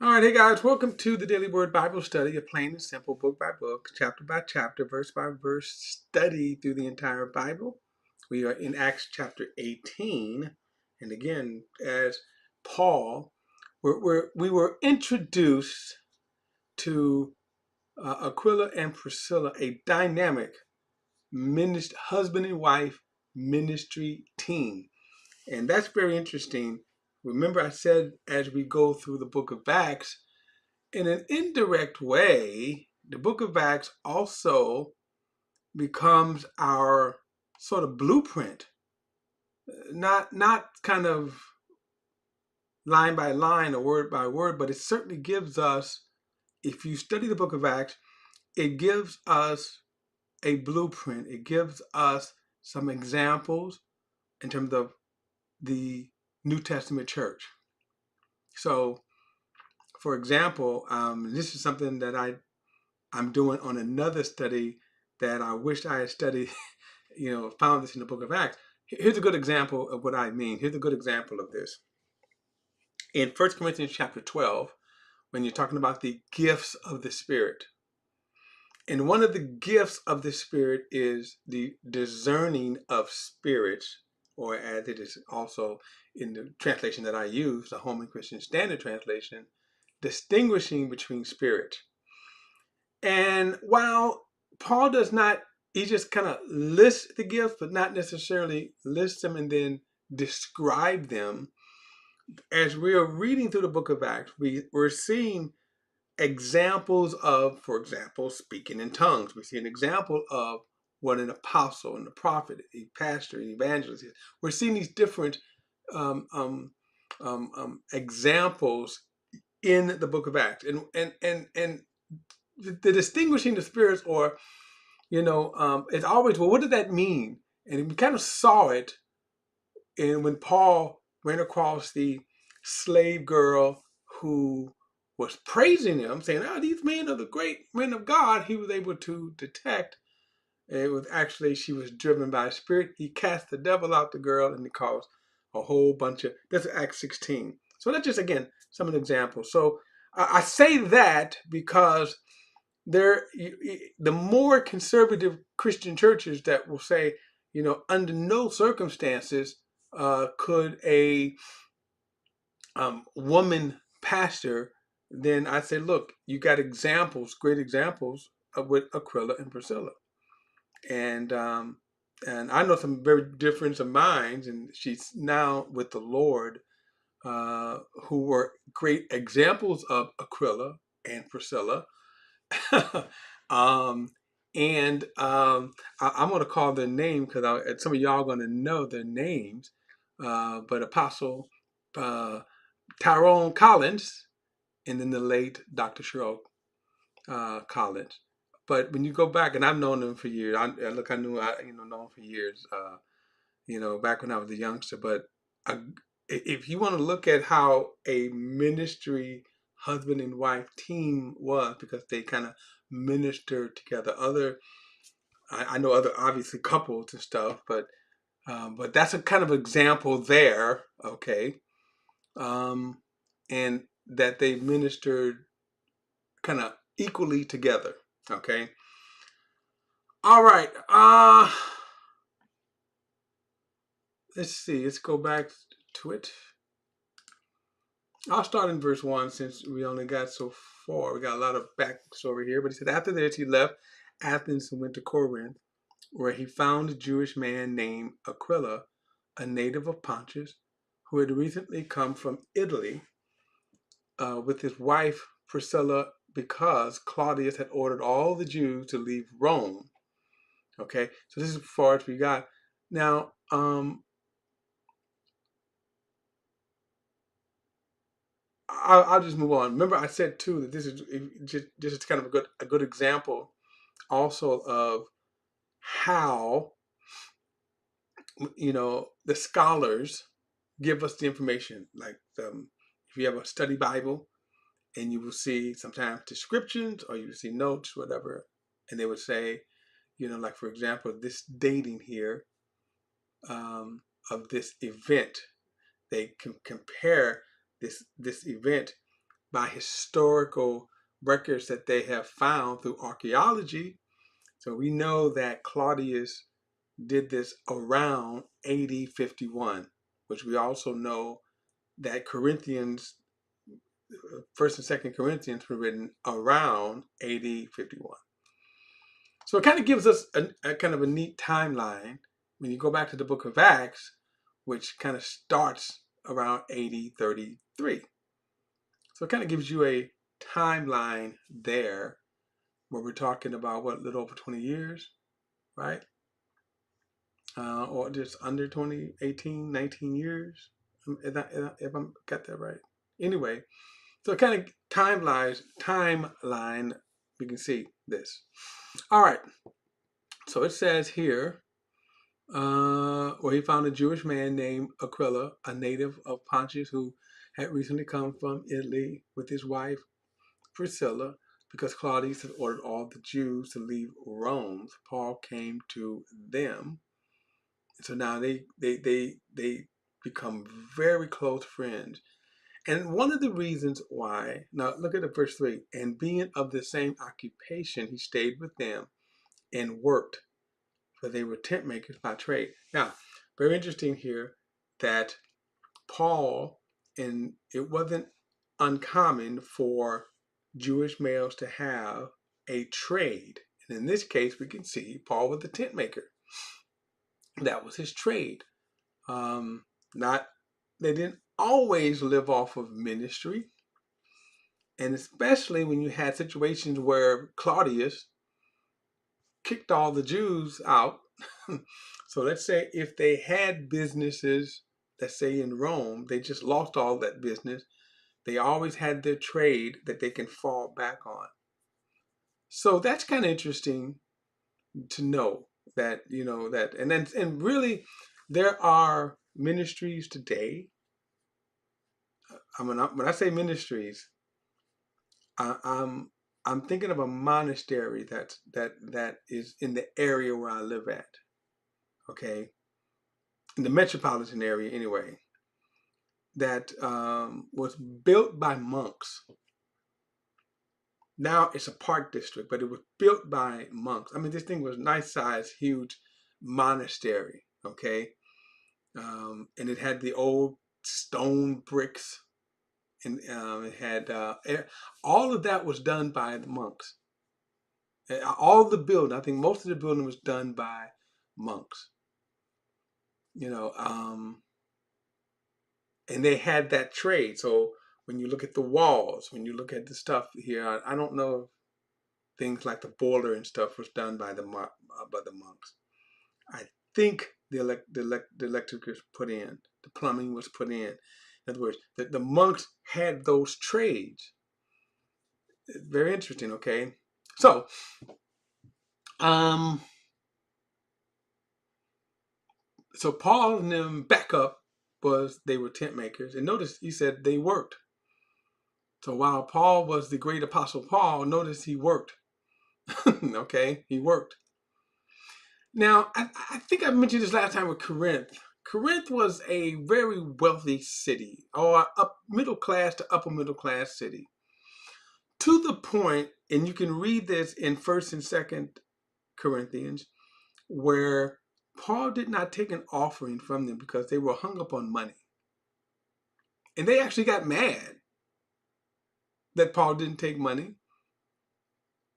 All right, hey guys, welcome to the Daily Word Bible Study, a plain and simple book by book, chapter by chapter, verse by verse study through the entire Bible. We are in Acts chapter 18, and again, as Paul, we were introduced to Aquila and Priscilla, a dynamic husband and wife ministry team. And that's very interesting. Remember, I said as we go through the book of Acts, in an indirect way, the book of Acts also becomes our sort of blueprint, not kind of line by line or word by word, but it certainly gives us, if you study the book of Acts, it gives us a blueprint. It gives us some examples in terms of the New Testament church. So, for example, this is something that I'm doing on another study that I wish I had studied, found this in the book of Acts. Here's a good example of what I mean. Here's a good example of this. In 1 Corinthians chapter 12, when you're talking about the gifts of the Spirit, and one of the gifts of the Spirit is the discerning of spirits, or as it is also in the translation that I use, the Holman Christian Standard Translation, distinguishing between spirits. And while Paul does not, he just kind of lists the gifts, but not necessarily list them and then describe them. As we are reading through the book of Acts, we're seeing examples of, for example, speaking in tongues. We see an example of what an apostle and a prophet, a pastor, an evangelist is. We're seeing these different examples in the book of Acts, and the distinguishing the spirits, or it's always, well, what did that mean? And we kind of saw it in when Paul ran across the slave girl who was praising him, saying, "Oh, these men are the great men of God." He was able to detect it was actually she was driven by a spirit. He cast the devil out the girl, and he caused a whole bunch of. That's Acts 16. So that's just again some of the examples. So I say that because the more conservative Christian churches that will say, under no circumstances could a woman pastor, then I say, look, you got examples, great examples with Aquila and Priscilla, and I know some very difference of minds, and she's now with the Lord, who were great examples of Aquila and Priscilla. um, I'm going to call their name because some of y'all are going to know their names. But Apostle Tyrone Collins, and then the late Dr. Cheryl Collins. But when you go back, and I've known them for years. I knew known for years. Back when I was a youngster. But if you want to look at how a ministry husband and wife team was, because they kind of ministered together. I know other obviously couples and stuff, but that's a kind of example there, okay, and that they ministered kind of equally together, okay. All right, let's see. Let's go back to it. I'll start in verse 1 since we only got so far. We got a lot of backstory here. But he said, after this, he left Athens and went to Corinth, where he found a Jewish man named Aquila, a native of Pontus, who had recently come from Italy with his wife Priscilla, because Claudius had ordered all the Jews to leave Rome. Okay, so this is as far as we got. Now, I'll just move on. Remember, I said too that this is kind of a good example also of how the scholars give us the information. Like if you have a study Bible, and you will see sometimes descriptions, or you will see notes, whatever, and they would say, like for example, this dating here of this event. They can compare this event by historical records that they have found through archaeology. So we know that Claudius did this around AD 51, which we also know that Corinthians, First and Second Corinthians, were written around AD 51. So it kind of gives us a kind of a neat timeline when you go back to the book of Acts, which kind of starts around AD 33. So it kind of gives you a timeline there where we're talking about what, a little over 20 years, right? Or just under 20, 18, 19 years, if I got that right. Anyway, so kind of timeline, we can see this. All right, so it says here, where he found a Jewish man named Aquila, a native of Pontus, who had recently come from Italy with his wife Priscilla, because Claudius had ordered all the Jews to leave Rome. Paul came to them. So now they become very close friends. And one of the reasons why, now look at the verse 3, and being of the same occupation, he stayed with them and worked, for they were tent makers by trade. Now, very interesting here that Paul, and it wasn't uncommon for Jewish males to have a trade. And in this case, we can see Paul was a tent maker. That was his trade. Not They didn't always live off of ministry, and especially when you had situations where Claudius kicked all the Jews out. So let's say if they had businesses, let's say in Rome, they just lost all that business. They always had their trade that they can fall back on. So that's kind of interesting to know that, that, and really there are ministries today. When I say ministries, I'm thinking of a monastery that is in the area where I live at. Okay, in the metropolitan area anyway. That was built by monks. Now it's a park district, but it was built by monks. I mean, this thing was nice size, huge monastery. Okay, and it had the old stone bricks, and it had all of that was done by the monks. All the building, I think most of the building was done by monks. And they had that trade. So when you look at the walls, when you look at the stuff here, I don't know if things like the boiler and stuff was done by the monks. I think the electric was put in, the plumbing was put in. In other words, the monks had those trades. Very interesting. Okay, so so Paul and them backup was they were tent makers, and notice he said they worked. So while Paul was the great apostle Paul, notice he worked. Okay, he worked. Now, I think I mentioned this last time with Corinth. Corinth was a very wealthy city, or middle class to upper middle class city. To the point, and you can read this in 1st and 2nd Corinthians, where Paul did not take an offering from them because they were hung up on money. And they actually got mad that Paul didn't take money.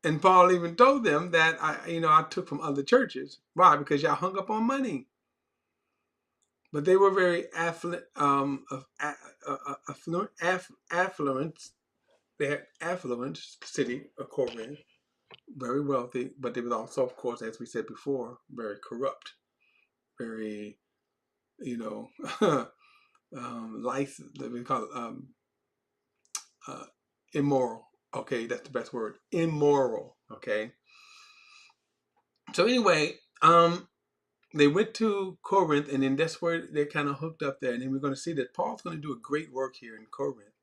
And Paul even told them that I took from other churches. Why? Because y'all hung up on money. But they were very affluent. They had affluent city of Corinth, very wealthy, but they were also, of course, as we said before, very corrupt, very, license. We call it immoral. Okay, that's the best word. Immoral. Okay. So anyway, they went to Corinth, and then that's where they kind of hooked up there. And then we're going to see that Paul's going to do a great work here in Corinth.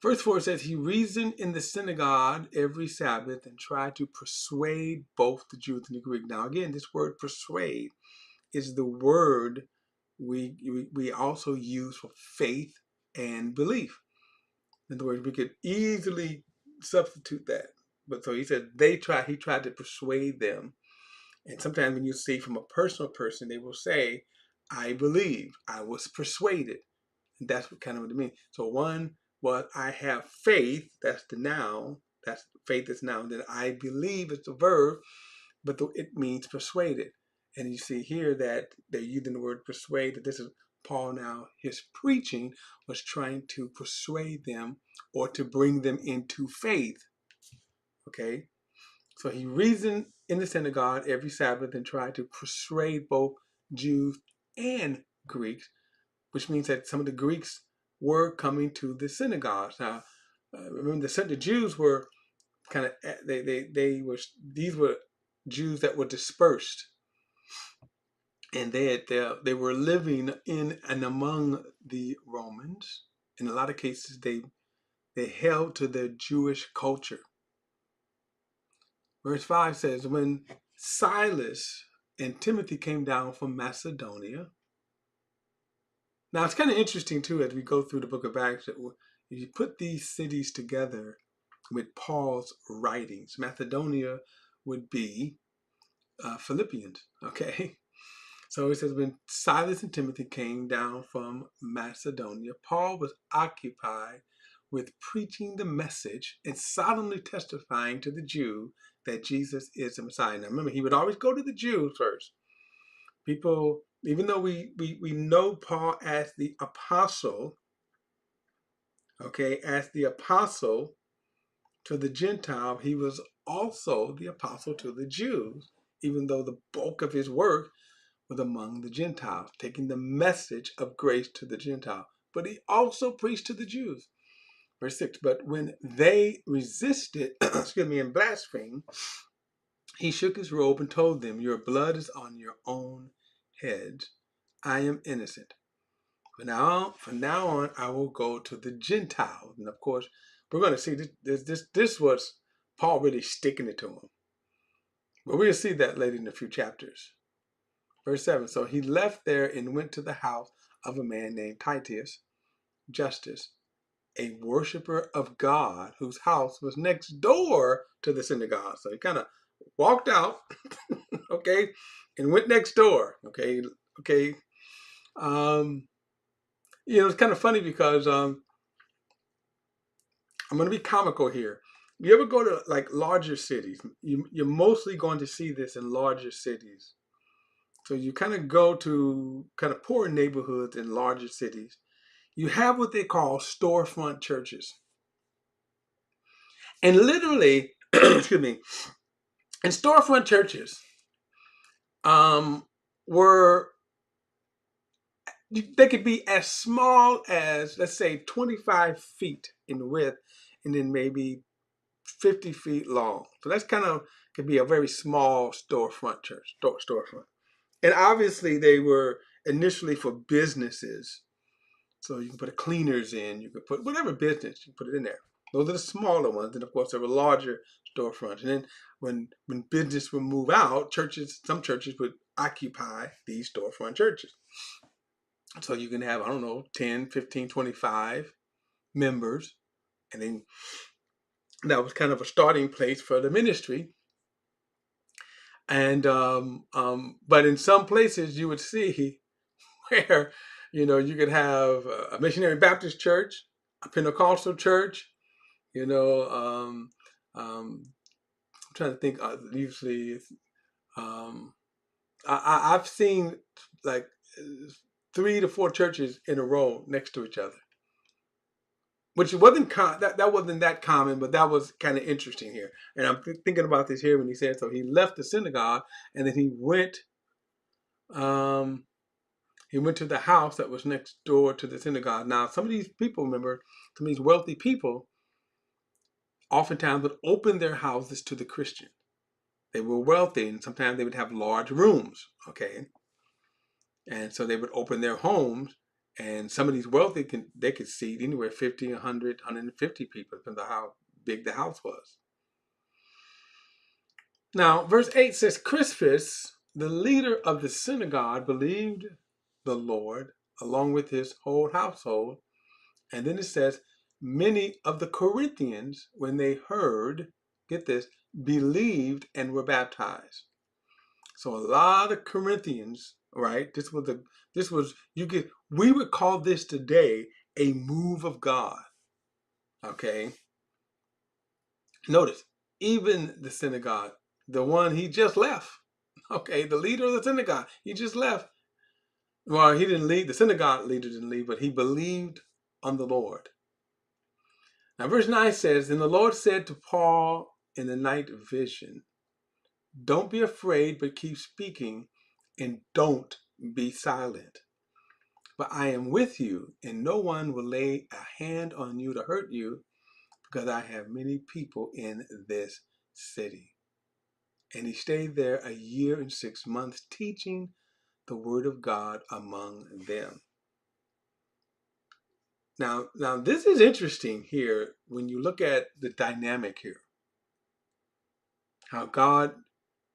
Verse 4 says, he reasoned in the synagogue every Sabbath and tried to persuade both the Jews and the Greek. Now, again, this word persuade is the word we also use for faith and belief. In other words, we could easily substitute that. But so he said he tried to persuade them. And sometimes when you see from a personal person, they will say, I believe, I was persuaded. And that's what kind of what it means. So one was I have faith, that's the noun, that's faith is noun. Then I believe is the verb, but it means persuaded. And you see here that they're using the word persuade, that this is Paul now, his preaching was trying to persuade them or to bring them into faith. Okay? So he reasoned in the synagogue every Sabbath and tried to persuade both Jews and Greeks, which means that some of the Greeks were coming to the synagogues. Now, remember the Jews were kind of these were Jews that were dispersed, and they were living in and among the Romans. In a lot of cases, they held to their Jewish culture. Verse 5 says, when Silas and Timothy came down from Macedonia. Now, it's kind of interesting, too, as we go through the book of Acts, that you put these cities together with Paul's writings. Macedonia would be Philippians, okay? So it says, when Silas and Timothy came down from Macedonia, Paul was occupied with preaching the message and solemnly testifying to the Jew that Jesus is the Messiah. Now remember, he would always go to the Jews first. People, even though we know Paul as the apostle, okay, as the apostle to the Gentile, he was also the apostle to the Jews, even though the bulk of his work was among the Gentiles, taking the message of grace to the Gentile. But he also preached to the Jews. Verse 6, but when they resisted, and blasphemed, he shook his robe and told them, your blood is on your own heads. I am innocent. From now on, I will go to the Gentiles. And of course, we're going to see this was Paul really sticking it to him. But we'll see that later in a few chapters. Verse 7, so he left there and went to the house of a man named Titus Justus, a worshiper of God, whose house was next door to the synagogue. So he kind of walked out, okay, and went next door, okay. It's kind of funny because I'm going to be comical here. You ever go to like larger cities? You're mostly going to see this in larger cities. So you kind of go to kind of poor neighborhoods in larger cities. You have what they call storefront churches. And literally, excuse me, in storefront churches were, they could be as small as, let's say, 25 feet in width and then maybe 50 feet long. So that's kind of, could be a very small storefront church, storefront. And obviously they were initially for businesses. So you can put a cleaners in, you can put whatever business, you can put it in there. Those are the smaller ones. And of course there were larger storefronts. And then when business would move out, some churches would occupy these storefront churches. So you can have, 10, 15, 25 members. And then that was kind of a starting place for the ministry. And but in some places you would see where you could have a missionary Baptist church, a Pentecostal church. I'm trying to think. Usually, I've seen like 3 to 4 churches in a row next to each other, which wasn't that wasn't that common, but that was kind of interesting here. And I'm thinking about this here when he said, so he left the synagogue and then he went to the house that was next door to the synagogue. Now, some of these people, remember, some of these wealthy people oftentimes would open their houses to the Christian. They were wealthy, and sometimes they would have large rooms, okay? And so they would open their homes, and some of these wealthy, they could seat anywhere 50, 100, 150 people, depending on how big the house was. Now, verse 8 says, Crispus, the leader of the synagogue, believed the Lord along with his whole household. And then it says, many of the Corinthians, when they heard, get this, believed and were baptized. So a lot of Corinthians, right? We would call this today a move of God. Okay. Notice, even the synagogue, the one he just left. Okay, the leader of the synagogue, he just left. Well, he didn't leave, the synagogue leader didn't leave, but he believed on the Lord. Now, verse 9 says, "And the Lord said to Paul in the night vision, don't be afraid, but keep speaking, and don't be silent. But I am with you, and no one will lay a hand on you to hurt you, because I have many people in this city." And he stayed there a year and 6 months, teaching the word of God among them. Now this is interesting here when you look at the dynamic here. How God,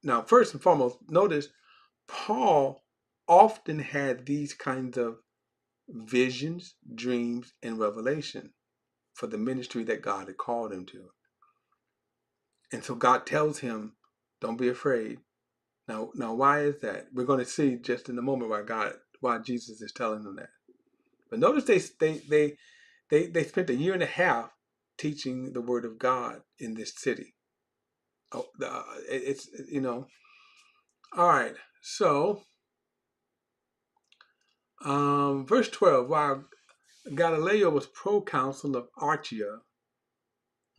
now first and foremost, notice Paul often had these kinds of visions, dreams, and revelation for the ministry that God had called him to. And so God tells him, don't be afraid. Now why is that? We're going to see just in a moment why Jesus is telling them that. But notice they spent a year and a half teaching the word of God in this city. Oh, it's All right. So, verse 12. While Galileo was proconsul of Archia,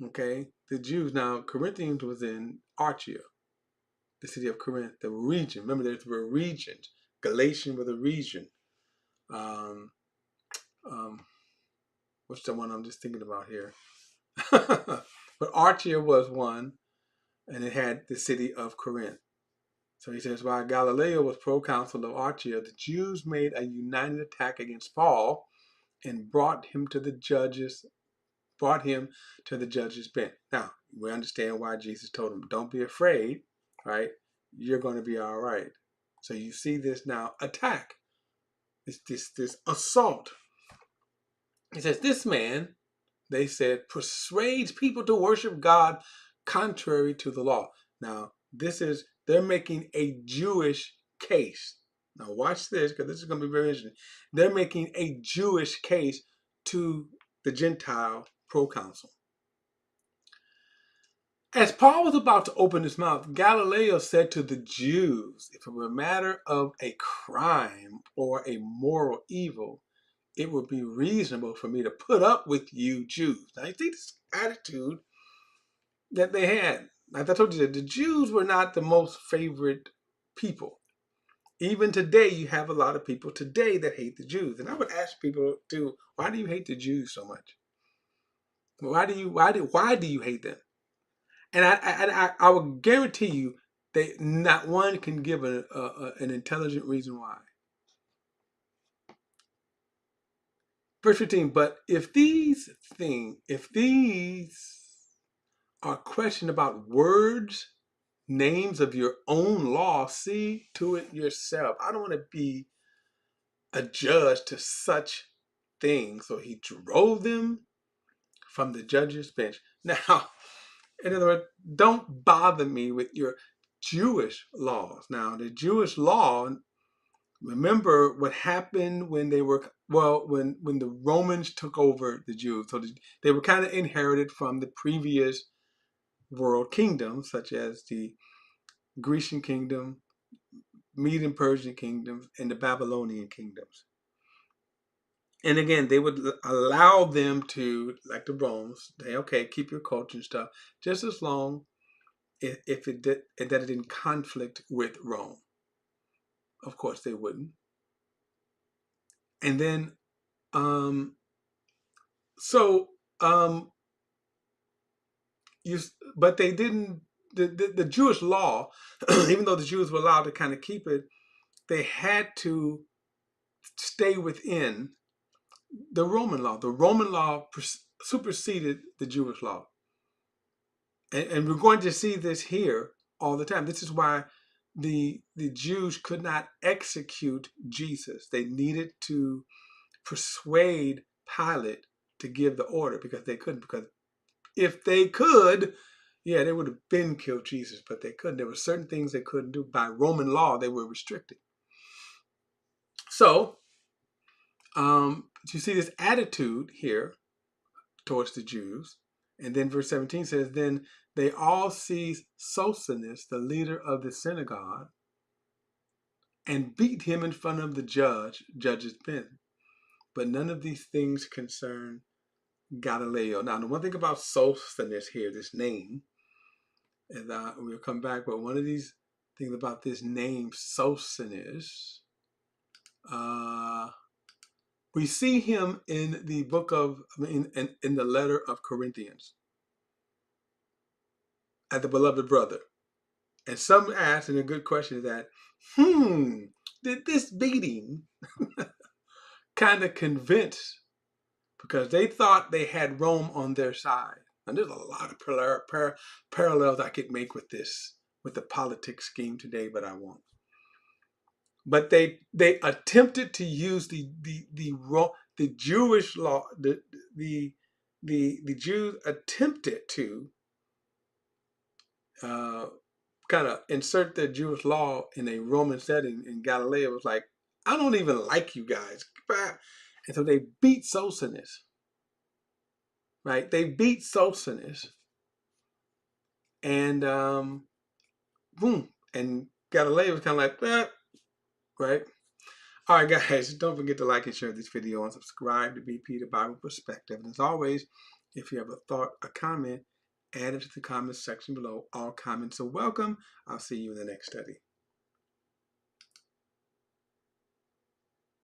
okay, the Jews, now Corinthians was in Archia, the city of Corinth, the region. Remember, there were regions. Galatian was a region. Um, what's the one I'm just thinking about here? But Archia was one, and it had the city of Corinth. So he says, while Galileo was proconsul of Archia, the Jews made a united attack against Paul and brought him to the judges' bench. Now, we understand why Jesus told him, don't be afraid, right? You're going to be all right. So you see this now attack, this assault. He says, this man, they said, persuades people to worship God contrary to the law. Now, they're making a Jewish case. Now, watch this, because this is going to be very interesting. They're making a Jewish case to the Gentile proconsul. As Paul was about to open his mouth, Galileo said to the Jews, if it were a matter of a crime or a moral evil, it would be reasonable for me to put up with you Jews. Now, you see this attitude that they had. Like I told you, the Jews were not the most favorite people. Even today, you have a lot of people today that hate the Jews. And I would ask people too, why do you hate the Jews so much? Why do you hate them? And I will guarantee you, not one can give an intelligent reason why. Verse 15, but if these are questions about words, names of your own law, see to it yourself. I don't want to be a judge to such things. So he drove them from the judge's bench. Now, in other words, don't bother me with your Jewish laws. Now, the Jewish law, remember what happened when when the Romans took over the Jews. So they were kind of inherited from the previous world kingdoms, such as the Grecian kingdom, Median Persian kingdoms, and the Babylonian kingdoms. And again, they would allow them to, like the Romans, say, okay, keep your culture and stuff, just as long if it did, that it didn't conflict with Rome. Of course, they wouldn't. And then, but they didn't. The Jewish law, even though the Jews were allowed to kind of keep it, they had to stay within the Roman law. The Roman law superseded the Jewish law. And we're going to see this here all the time. This is why the Jews could not execute Jesus. They needed to persuade Pilate to give the order because they couldn't. Because if they could, yeah, they would have been killed Jesus, but they couldn't. There were certain things they couldn't do. By Roman law, they were restricted. So, you see this attitude here towards the Jews. And then verse 17 says, then they all seized Sosthenes, the leader of the synagogue, and beat him in front of the judge's bench. But none of these things concern Galileo. Now, the one thing about Sosthenes here, this name, and we'll come back, but one of these things about this name, Sosthenes, we see him in the book of, in the letter of Corinthians, as the beloved brother. And some ask, and a good question is that, did this beating kind of convince, because they thought they had Rome on their side. And there's a lot of parallels I could make with this, with the politics scheme today, but I won't. But they attempted to use the Jewish law, the Jews attempted to kind of insert their Jewish law in a Roman setting, and Galileo was like, I don't even like you guys. And so they beat Sosthenes, right? They beat Sosthenes, and boom. And Galileo was kind of like, right? All right, guys, don't forget to like and share this video and subscribe to BP, the Bible Perspective. And as always, if you have a thought, a comment, add it to the comments section below. All comments are welcome. I'll see you in the next study.